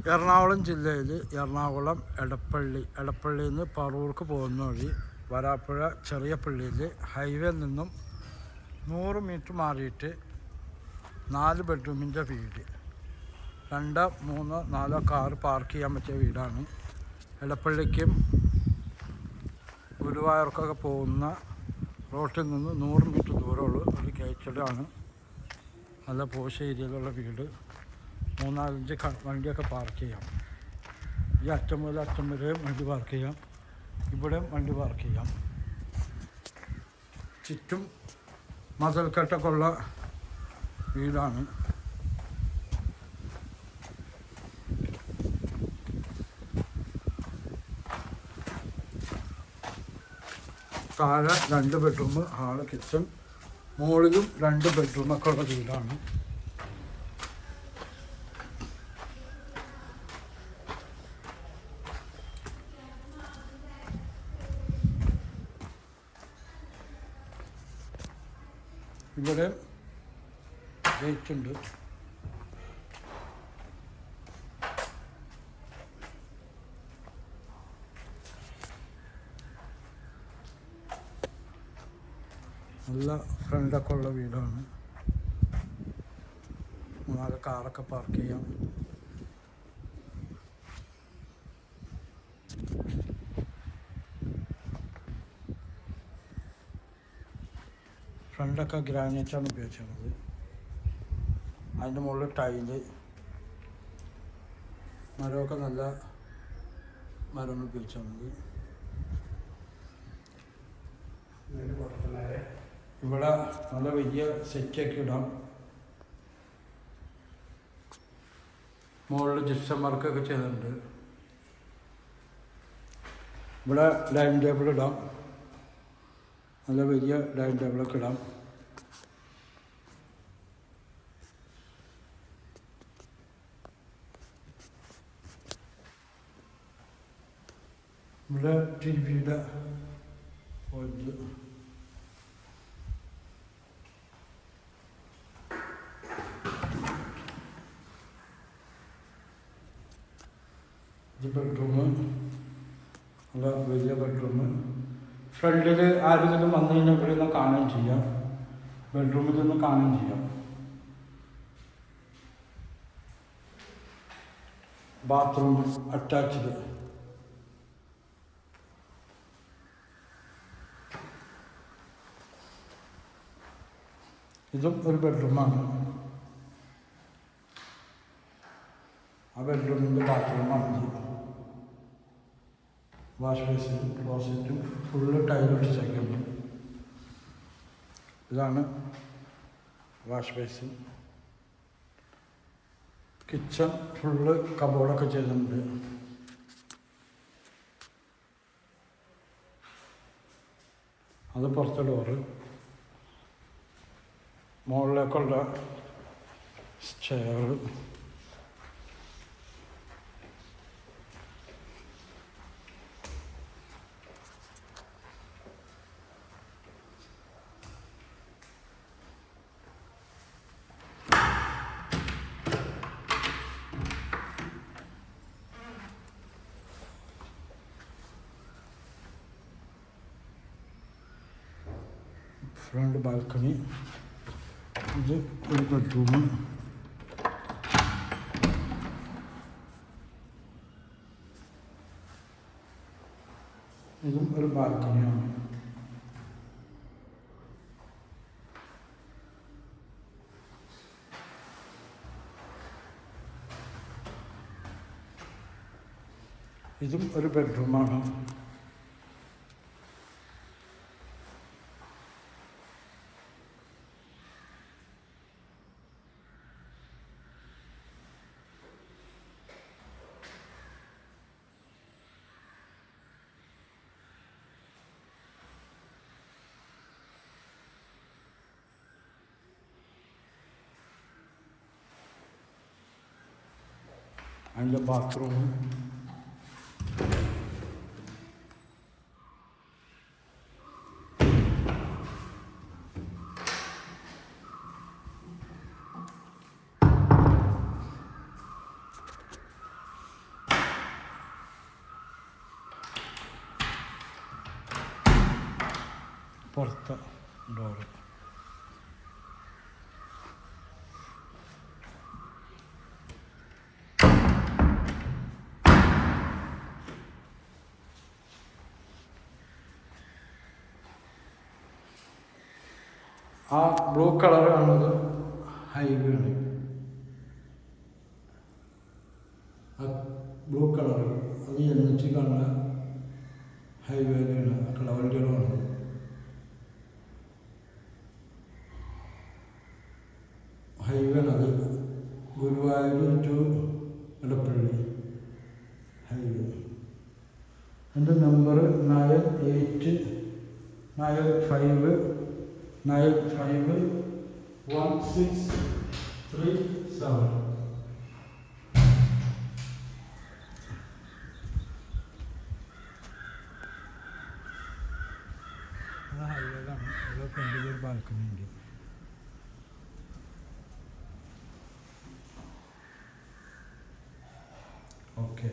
എറണാകുളം ജില്ലയിൽ എറണാകുളം എടപ്പള്ളിയിൽ നിന്ന് പറവൂർക്ക് പോകുന്ന വഴി വരാപ്പുഴ ചെറിയ പള്ളിയിൽ ഹൈവേയിൽ നിന്നും 100 മീറ്റർ മാറിയിട്ട് 4 ബെഡ്റൂമിൻ്റെ വീട്, 2, 3, 4 കാർ പാർക്ക് ചെയ്യാൻ പറ്റിയ വീടാണ്. എടപ്പള്ളിക്കും ഗുരുവായൂർക്കൊക്കെ പോകുന്ന റോട്ടിൽ നിന്ന് 100 മീറ്റർ ദൂരമുള്ള ഒരു ഗേറ്റഡാണ്. നല്ല പോഷ് ഏരിയയിലുള്ള വീട്. 3-4 വണ്ടിയൊക്കെ പാർക്ക് ചെയ്യാം. ഈ അറ്റം മുതൽ അറ്റം വരെയും വണ്ടി പാർക്ക് ചെയ്യാം, ഇവിടെയും വണ്ടി പാർക്ക് ചെയ്യാം. ചുറ്റും മതിൽക്കെട്ടൊക്കെ ഉള്ള വീടാണ്. താഴെ 2 ബെഡ്റൂം, ഹാള്, കിച്ചൺ, മുകളിലും 2 ബെഡ്റൂമൊക്കെ ഉള്ള വീടാണ്. ഇവിടെ ഗേറ്റ് ഉണ്ട്. നല്ല ഫ്രണ്ടൊക്കെ ഉള്ള വീടാണ്. 4 കാറൊക്കെ പാർക്ക് ചെയ്യാം. ഫ്രണ്ടൊക്കെ ഗ്രാനൈറ്റാണ് ഉപയോഗിച്ചിരുന്നത്. അതിൻ്റെ മുകളിൽ ടൈല്, മരമൊക്കെ നല്ല മരമാണ് ഉപയോഗിച്ചിരുന്നത്. ഇവിടെ നല്ല വലിയ സെറ്റൊക്കെ ഇടാം. മുകളിൽ ജിപ്സം വർക്കൊക്കെ ചെയ്തിട്ടുണ്ട്. ഇവിടെ ഡൈനിങ് ടേബിൾ ഇടാം, നല്ല വലിയ ഡൈനിങ് ടേബിളൊക്കെ ഇടാം. ഇവിടെ ടിവിയുടെ പോയിന്റ്. ഇത് ബെഡ്റൂം, നല്ല വലിയ ബെഡ്റൂം. ഫ്രണ്ടിൽ ആരെങ്കിലും വന്നു കഴിഞ്ഞാൽ ഇവിടെ നിന്ന് കാണുകയും ചെയ്യാം, ബെഡ്റൂമിൽ നിന്ന് കാണുകയും ചെയ്യാം. Bathroom attached. ഇതും ഒരു ബെഡ്റൂമാണ്. ആ ബെഡ്റൂമിൻ്റെ ബാത്റൂമാണ്. വാഷ് ബേസിനും ക്ലോസറ്റും ഫുള്ള് ടൈലൊട്ടിച്ചേക്കുന്നു. ഇതാണ് വാഷ് ബേസിൻ. കിച്ചൺ ഫുള്ള് കബോർഡൊക്കെ ചെയ്തിട്ടുണ്ട്. അത് പുറത്തെ ഡോറ്. മുകളിലേക്കുള്ള സ്റ്റെയർ. Front balcony. ഇത് ഒരു ബെഡ്റൂം. ഇതും ഒരു ബാൽക്കണിയാണ്. ഇതും ഒരു ബെഡ്റൂമാണ്. അതിൻ്റെ ബാത്റൂം. പുറത്തെ ഡോറ്. ആ ബ്ലൂ കളർ കാണുന്നത് ഹൈവേ ആണ്. ആ ബ്ലൂ കളർ അത് എന്നിട്ട് കാണുന്ന ഹൈവേയിലാണ് വണ്ടികളുമാണ്. ഹൈവേ ആണ്, അത് ഗുരുവായൂർ ടു എടപ്പള്ളി ഹൈവേ. എൻ്റെ നമ്പർ 98951637. അത് ഹൈവേയിലാണ്. ഇവിടെ ഫ്രണ്ടിലൊരു ബാൽക്കണി ഉണ്ട്. ഓക്കെ.